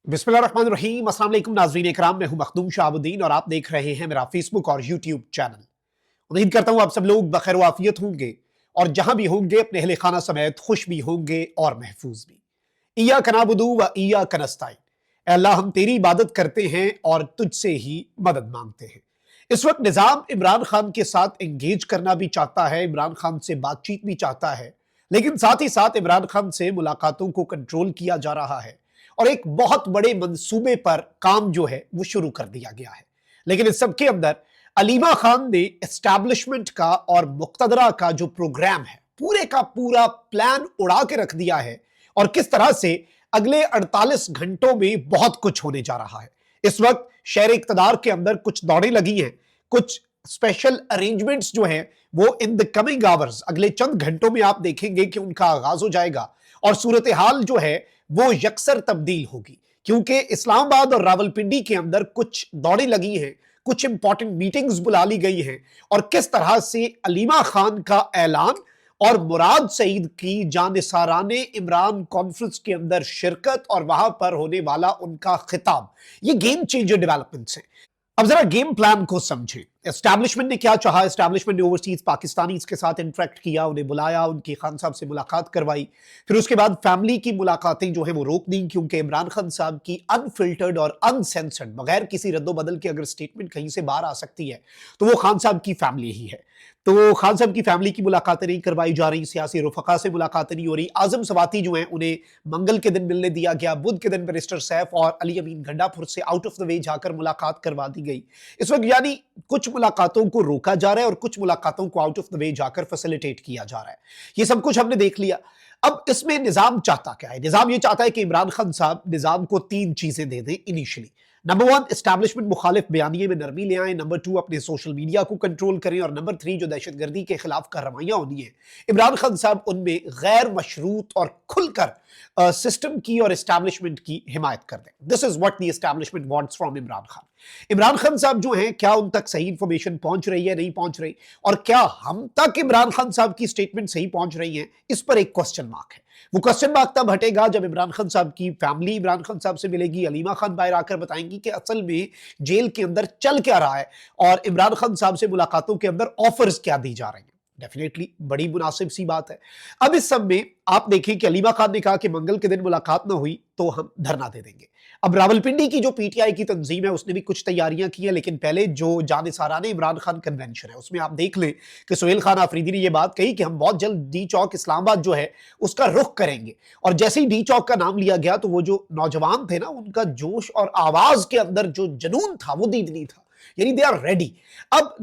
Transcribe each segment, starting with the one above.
बिस्मिल्लाहिर्रहमानिर्रहीम। अस्सलाम वालेकुम नाज़रीन इकराम, मैं हूं मखदूम शाहबुद्दीन और आप देख रहे हैं मेरा फेसबुक और यूट्यूब चैनल। उम्मीद करता हूं आप सब लोग बखैर वाफियत होंगे और जहां भी होंगे अपने अहले खाना समेत खुश भी होंगे और महफूज भी। इय्याका नअबुदु व इय्याका नस्तईन। ऐ अल्लाह, हम तेरी इबादत करते हैं और तुझसे ही मदद मांगते हैं। इस वक्त निज़ाम इमरान खान के साथ एंगेज करना भी चाहता है, इमरान खान से बातचीत भी चाहता है, लेकिन साथ ही साथ इमरान खान से मुलाकातों को कंट्रोल किया जा रहा है और एक बहुत बड़े मंसूबे पर काम जो है वो शुरू कर दिया गया है। लेकिन इस सब के अंदर अलीमा खान ने एस्टैब्लिशमेंट का और मुक्तदरा का जो प्रोग्राम है, पूरे का पूरा प्लान उड़ा के रख दिया है और किस तरह से अगले 48 घंटों में बहुत कुछ होने जा रहा है। इस वक्त शहर इक़्तिदार के अंदर कुछ दौड़ें लगी हैं, कुछ स्पेशल अरेंजमेंट्स जो हैं वो इन द कमिंग आवर्स, अगले चंद घंटों में आप देखेंगे कि उनका आगाज हो जाएगा और सूरत हाल जो है वो यकसर तब्दील होगी, क्योंकि इस्लामाबाद और रावलपिंडी के अंदर कुछ दौड़ें लगी हैं, कुछ इंपॉर्टेंट मीटिंग्स बुला ली गई हैं और किस तरह से अलीमा खान का ऐलान और मुराद सईद की जानिसाराने इमरान कॉन्फ्रेंस के अंदर शिरकत और वहां पर होने वाला उनका खिताब, ये गेम चेंजर डेवलपमेंट्स हैं। अब जरा गेम प्लान को समझें। एस्टैब्लिशमेंट ने क्या चाहा? एस्टैब्लिशमेंट ने ओवरसीज पाकिस्तानीज के साथ इंटरेक्ट किया, उन्हें बुलाया, उनकी खान साहब से मुलाकात करवाई, फिर उसके बाद फैमिली की मुलाकातें जो है वो रोक दी, क्योंकि इमरान खान साहब की अनफिल्टर्ड और अनसेंसर्ड, बगैर किसी रद्दोबदल के अगर स्टेटमेंट कहीं से बाहर आ सकती है तो वो खान साहब की फैमिली ही है। तो खान साहब की फैमिली की मुलाकातें नहीं करवाई जा रही, सियासी रुफका से मुलाकातें नहीं हो रही। आजम सवाती जो हैं उन्हें मंगल के दिन मिलने दिया गया, बुध के दिन बैरिस्टर सैफ और अली अमीन गंडापुर से आउट ऑफ द वे जाकर मुलाकात करवा दी गई। इस वक्त यानी कुछ मुलाकातों को रोका जा रहा है और कुछ मुलाकातों को आउट ऑफ द वे जाकर फैसिलिटेट किया जा रहा है। ये सब कुछ हमने देख लिया। अब इसमें निजाम चाहता क्या है? निजाम ये चाहता है कि इमरान खान साहब निजाम को 3 चीजें दे दें इनिशियली। नंबर 1, एस्टैब्लिशमेंट मुखालिफ बयानिए में नरमी ले आए। नंबर 2, अपने सोशल मीडिया को कंट्रोल करें। और नंबर 3, जो दहशतगर्दी के खिलाफ कार्रवाइयां होनी है, इमरान खान साहब उनमें गैर मशरूत और खुलकर सिस्टम की और एस्टैब्लिशमेंट की हिमायत कर दें। This is what the establishment wants from Imran Khan. Imran Khan साहब जो हैं, क्या उन तक सही इंफॉर्मेशन पहुंच रही है, नहीं पहुंच रही, और क्या हम तक इमरान खान साहब की स्टेटमेंट सही पहुंच रही है, इस पर एक क्वेश्चन मार्क है। वो क्वेश्चन मार्क तब हटेगा जब इमरान खान साहब की फैमिली इमरान खान साहब से मिलेगी, अलीमा खान बाहर आकर बताएंगी कि असल में जेल के अंदर चल क्या रहा है और इमरान खान साहब से मुलाकातों के अंदर ऑफर्स क्या दी जा रही हैं। डेफिनेटली बड़ी मुनासिब सी बात है। अब इस सब में आप देखें कि अलीमा खान ने कहा कि मंगल के दिन मुलाकात ना हुई तो हम धरना दे देंगे। अब रावलपिंडी की जो पीटीआई की तंजीम है उसने भी कुछ तैयारियां की हैं, लेकिन पहले जो जानिसाराने इमरान खान कन्वेंशन है उसमें आप देख लें कि सुहेल खान आफरीदी ने यह बात कही कि हम बहुत जल्द डी चौक इस्लामाबाद जो है उसका रुख करेंगे। और जैसे ही डी चौक का नाम लिया गया तो वो जो नौजवान थे ना, उनका जोश और आवाज के अंदर जो जुनून था वो दीदनी था, यानी दे आर रेडी। अब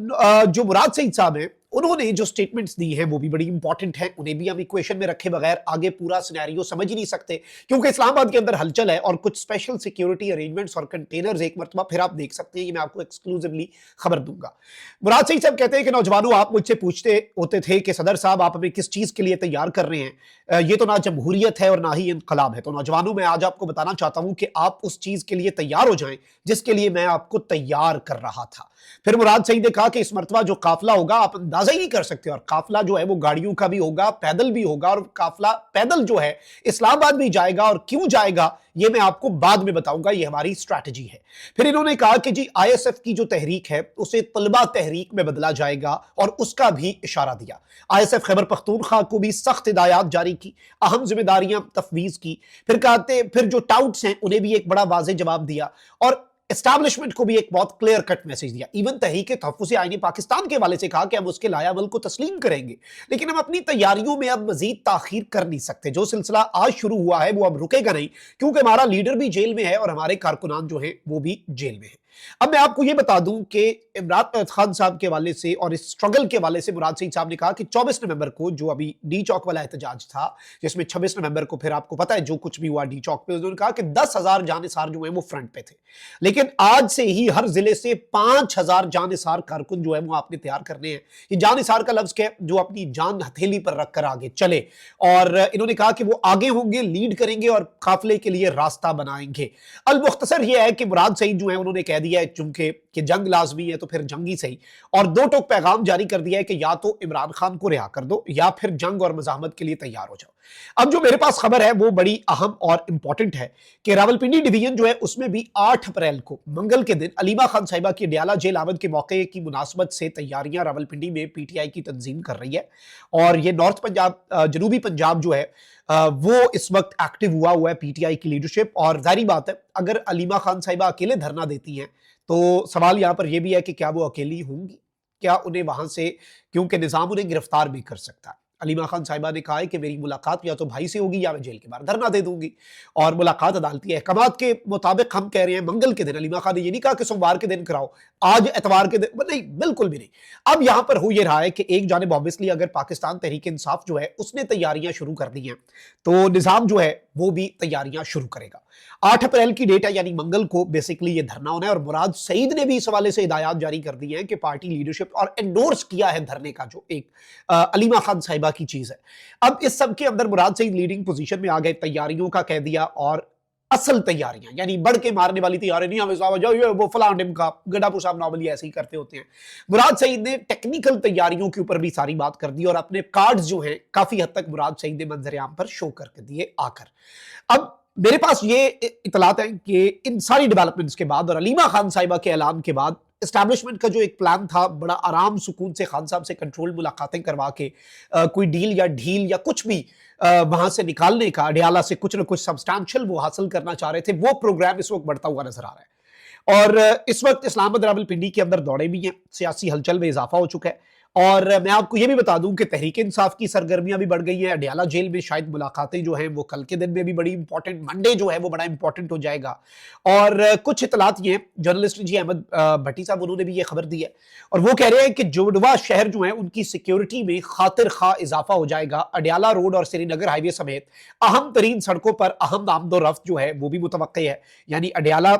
जो मुराद सईद साहब हैं उन्होंने जो स्टेटमेंट्स दी हैं वो भी बड़ी इंपॉर्टेंट हैं, उन्हें भी हम इक्वेशन में रखे बगैर आगे पूरा सिनेरियो समझ ही नहीं सकते, क्योंकि इस्लामाबाद के अंदर हलचल है और कुछ स्पेशल सिक्योरिटी अरेंजमेंट्स और कंटेनर्स एक मरतबा फिर आप देख सकते हैं, ये मैं आपको एक्सक्लूसिवली खबर दूंगा। मुराद सईद साहब कहते हैं कि नौजवानों, आप मुझसे पूछते होते थे कि सदर साहब आप हमें किस चीज के लिए तैयार कर रहे हैं, ये तो ना जमहूरियत है और ना ही इनकलाब है। तो नौजवानों, मैं आज आपको बताना चाहता हूं कि आप उस चीज के लिए तैयार हो जाएं जिसके लिए मैं आपको तैयार कर रहा था। फिर मुराद सईद ने कहा कि इस मरतबा जो काफिला होगा आप अंदाजा ही नहीं कर सकते, और काफिला जो है वो गाड़ियों का भी होगा, पैदल भी होगा, और काफिला पैदल जो है इस्लामाबाद भी जाएगा, और क्यों जाएगा ये मैं आपको बाद में बताऊंगा, ये हमारी स्ट्रैटेजी है। फिर इन्होंने कहा कि जी आईएसएफ की जो तहरीक है उसे तलबा तहरीक में बदला जाएगा और उसका भी इशारा दिया। आईएसएफ खैबर पख्तूनख्वा को भी सख्त हिदायत जारी की, अहम जिम्मेदारियां तफवीज की। फिर जो टाउट्स हैं उन्हें भी एक बड़ा वाज़ेह जवाब दिया और एस्टैब्लिशमेंट को भी एक बहुत क्लियर कट मैसेज दिया। इवन तहरीक तहफ़्फ़ुज़ आईनी पाकिस्तान के हवाले से कहा कि हम उसके लायावल को तस्लीम करेंगे, लेकिन हम अपनी तैयारियों में अब मजीद ताखीर कर नहीं सकते। जो सिलसिला आज शुरू हुआ है वो अब रुकेगा नहीं, क्योंकि हमारा लीडर भी जेल में है और हमारे कारकुनान जो है वो भी जेल में है। अब मैं आपको ये बता दूं कि इमरान खान साहब के हवाले से और इस स्ट्रगल के हवाले से मुराद सईद साहब ने कहा कि 24 नवंबर को जो अभी डी चौक वाला एहतजाज था, जिसमें 26 नवंबर को फिर आपको पता है जो कुछ भी हुआ डी चौक पे, उन्होंने कहा कि 10,000 जानिसार जो है वो फ्रंट पे थे, लेकिन आज से ही हर जिले से 5,000 जानिसार कारकुन जो है वो आपने तैयार करने हैं। ये जानिसार का लफ्ज क्या है? जो अपनी जान हथेली पर रखकर आगे चले, और इन्होंने कहा कि वो आगे होंगे, लीड करेंगे और काफिले के लिए रास्ता बनाएंगे। अल मुख्तसर ये है कि मुराद सईद जो है उन्होंने कह दिया है, चूंकि کہ جنگ لازمی ہے تو پھر جنگ ہی صحیح، اور دو ٹوک پیغام جاری کر دیا ہے کہ یا تو عمران خان کو رہا کر دو یا پھر جنگ اور مزاحمت کے لیے تیار ہو جاؤ۔ اب جو میرے پاس خبر ہے وہ بڑی اہم اور امپورٹنٹ ہے کہ راولپنڈی ڈویژن جو ہے اس میں بھی 8 اپریل کو منگل کے دن علیمہ خان صاحبہ کی اڈیالہ جیل آمد کے موقع کی مناسبت سے تیاریاں راولپنڈی میں پی ٹی آئی کی تنظیم کر رہی ہے، اور یہ نارتھ پنجاب جنوبی پنجاب جو ہے وہ اس وقت ایکٹیو ہوا ہے پی ٹی آئی کی لیڈرشپ، اور ظاہری بات ہے اگر علیمہ خان صاحبہ اکیلے دھرنا دیتی ہیں تو سوال یہاں پر یہ بھی ہے کہ کیا وہ اکیلی ہوں گی، کیا انہیں وہاں سے، کیونکہ نظام انہیں گرفتار بھی کر سکتا ہے۔ علیمہ خان صاحبہ نے کہا ہے کہ میری ملاقات یا تو بھائی سے ہوگی یا میں جیل کے باہر دھرنا دے دوں گی، اور ملاقات عدالتی احکامات کے مطابق ہم کہہ رہے ہیں منگل کے دن۔ علیمہ خان نے یہ نہیں کہا کہ سوموار کے دن کراؤ، آج اتوار کے دن، نہیں، بالکل بھی نہیں۔ اب یہاں پر ہو یہ رہا ہے کہ ایک جانب obviously اگر پاکستان تحریک انصاف جو ہے اس نے تیاریاں شروع کر دی ہیں تو نظام جو ہے وہ بھی تیاریاں شروع کرے گا۔ 8 اپریل کی ڈیٹ ہے، یعنی منگل کو بیسیکلی یہ دھرنا ہونا ہے، اور مراد سعید نے بھی اس حوالے سے ہدایات جاری کر دی ہیں کہ پارٹی لیڈرشپ اور انڈورس کیا ہے دھرنے کا جو ایک علیمہ خان صاحبہ کی چیز ہے۔ اب اس سب کے اندر مراد سعید لیڈنگ پوزیشن میں آ گئے، تیاریوں کا کہہ دیا، اور اصل تیاریاں یعنی بڑھ کے مارنے والی تیاری نہیں، ہمیں صاحب جو یہ وہ فلاں ڈم کا گڈا پور صاحب نارملی ایسے ہی کرتے ہوتے ہیں۔ مراد سعید نے ٹیکنیکل تیاریوں کے اوپر بھی ساری بات کر دی، اور اپنے کارڈز جو ہیں کافی حد تک مراد سعید نے منظر عام پر شو کر کے دیے آ کر۔ اب میرے پاس یہ اطلاعات ہیں کہ ان ساری ڈیولپمنٹس کے بعد اور علیمہ خان صاحبہ کے اعلان کے بعد اسٹیبلشمنٹ کا جو ایک پلان تھا بڑا آرام سکون سے خان صاحب سے کنٹرول ملاقاتیں کروا کے کوئی ڈیل یا ڈھیل یا کچھ بھی وہاں سے نکالنے کا، اڈیالہ سے کچھ نہ کچھ سبسٹانشل وہ حاصل کرنا چاہ رہے تھے، وہ پروگرام اس وقت بڑھتا ہوا نظر آ رہا ہے۔ اور اس وقت اسلام آباد راولپنڈی کے اندر دوڑے بھی ہیں، سیاسی ہلچل میں اضافہ ہو چکا ہے، اور میں آپ کو یہ بھی بتا دوں کہ تحریک انصاف کی سرگرمیاں بھی بڑھ گئی ہیں۔ اڈیالہ جیل میں شاید ملاقاتیں جو ہیں وہ کل کے دن میں بھی بڑی امپورٹنٹ، منڈے جو ہے وہ بڑا امپورٹنٹ ہو جائے گا۔ اور کچھ اطلاعات یہ ہیں، جرنلسٹ جی احمد بھٹی صاحب انہوں نے بھی یہ خبر دی ہے، اور وہ کہہ رہے ہیں کہ جوڑوا شہر جو ہیں ان کی سیکیورٹی میں خاطر خواہ اضافہ ہو جائے گا۔ اڈیالہ روڈ اور سری نگر ہائی وے سمیت اہم ترین سڑکوں پر اہم آمد و رفت جو ہے وہ بھی متوقع ہے، یعنی اڈیالہ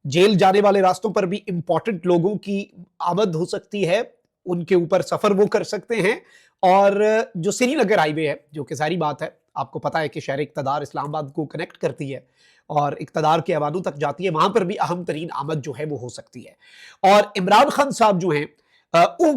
جیل جانے والے راستوں پر بھی امپورٹنٹ لوگوں کی آمد ہو سکتی ہے، ان کے اوپر سفر وہ کر سکتے ہیں۔ اور جو سری نگر ہائی وے ہے، جو کہ ظاہری بات ہے، آپ کو پتا ہے کہ شہر اقتدار اسلام آباد کو کنیکٹ کرتی ہے اور اقتدار کے ایوانوں تک جاتی ہے، وہاں پر بھی اہم ترین آمد جو ہے وہ ہو سکتی ہے۔ اور عمران خان صاحب جو ہیں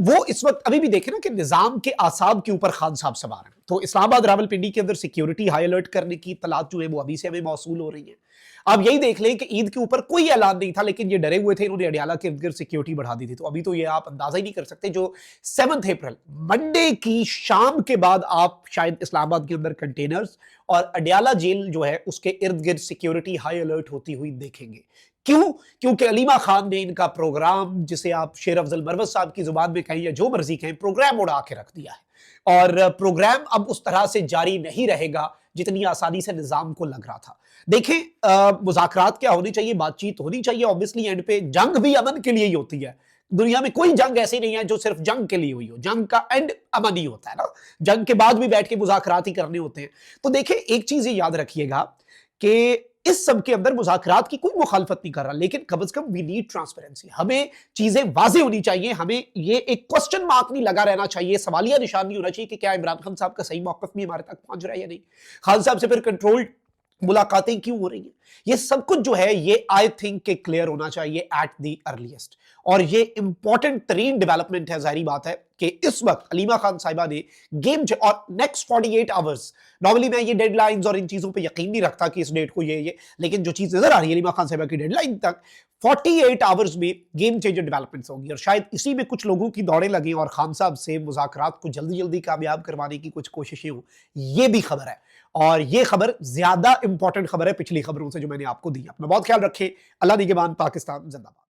وہ اس وقت ابھی بھی دیکھیں نا کہ نظام کے اعصاب کے اوپر خان صاحب سوار ہیں، تو اسلام آباد راولپنڈی کے اندر سیکیورٹی ہائی الرٹ کرنے کی اطلاعات جو ہیں وہ ابھی سے ہمیں موصول ہو رہی ہیں۔ آپ یہی دیکھ لیں کہ عید کے اوپر کوئی اعلان نہیں تھا، لیکن یہ ڈرے ہوئے تھے، انہوں نے اڈیالہ کے ارد گرد سیکیورٹی بڑھا دی تھی، تو ابھی تو یہ آپ اندازہ ہی نہیں کر سکتے۔ جو 7 اپریل منڈے کی شام کے بعد آپ شاید اسلام آباد کے اندر کنٹینرز اور اڈیالہ جیل جو ہے اس کے ارد گرد سیکیورٹی ہائی الرٹ ہوتی ہوئی دیکھیں گے۔ کیوں؟ کیونکہ علیمہ خان نے ان کا پروگرام، جسے آپ شیر افضل مروت صاحب کی زبان میں کہیں یا جو مرضی کہیں، پروگرام اڑا کے رکھ دیا ہے، اور پروگرام اب اس طرح سے جاری نہیں رہے گا جتنی آسانی سے نظام کو لگ رہا تھا۔ دیکھیں مذاکرات کیا ہونی چاہیے، بات چیت ہونی چاہیے، obviously اینڈ پہ جنگ بھی امن کے لیے ہی ہوتی ہے۔ دنیا میں کوئی جنگ ایسی نہیں ہے جو صرف جنگ کے لیے ہوئی ہو، جنگ کا اینڈ امن ہی ہوتا ہے نا، جنگ کے بعد بھی بیٹھ کے مذاکرات ہی کرنے ہوتے ہیں۔ تو دیکھیں ایک چیز یہ یاد رکھیے گا کہ اس سب کے اندر مذاکرات کی کوئی مخالفت نہیں کر رہا، لیکن کم از کم وی نیڈ ٹرانسپیرنسی، ہمیں چیزیں واضح ہونی چاہیے، ہمیں یہ ایک کوسچن مارک نہیں لگا رہنا چاہیے، سوالیہ نشان نہیں ہونا چاہیے کہ کیا عمران خان صاحب کا صحیح موقف بھی ہمارے تک پہنچ رہا ہے یا نہیں، خان صاحب سے پھر کنٹرول ملاقاتیں کیوں ہو رہی ہیں، یہ سب کچھ جو ہے یہ آئی تھنک کہ کلیئر ہونا چاہیے ایٹ دی ارلیسٹ۔ اور یہ امپورٹنٹ ترین ڈیولپمنٹ ہے، ظاہری بات ہے کہ اس وقت علیمہ خان صاحبہ نے گیم اور نیکسٹ 48 آورز، نارملی میں یہ ڈیڈ لائنز اور ان چیزوں پہ یقین نہیں رکھتا کہ اس ڈیٹ کو یہ، لیکن جو چیز نظر آ رہی ہے علیمہ خان صاحبہ کی ڈیڈ لائن تک 48 آورز میں گیم چینجر ڈیولپمنٹس ہوں گی، اور شاید اسی میں کچھ لوگوں کی دوڑیں لگیں اور خان صاحب سے مذاکرات کو جلدی جلدی کامیاب کروانے کی کچھ کوششیں ہوں، یہ بھی خبر ہے، اور یہ خبر زیادہ امپورٹنٹ خبر ہے پچھلی خبروں سے جو میں نے آپ کو دی۔ اپنا بہت خیال رکھیں، اللہ نگہبان، پاکستان زندہ باد۔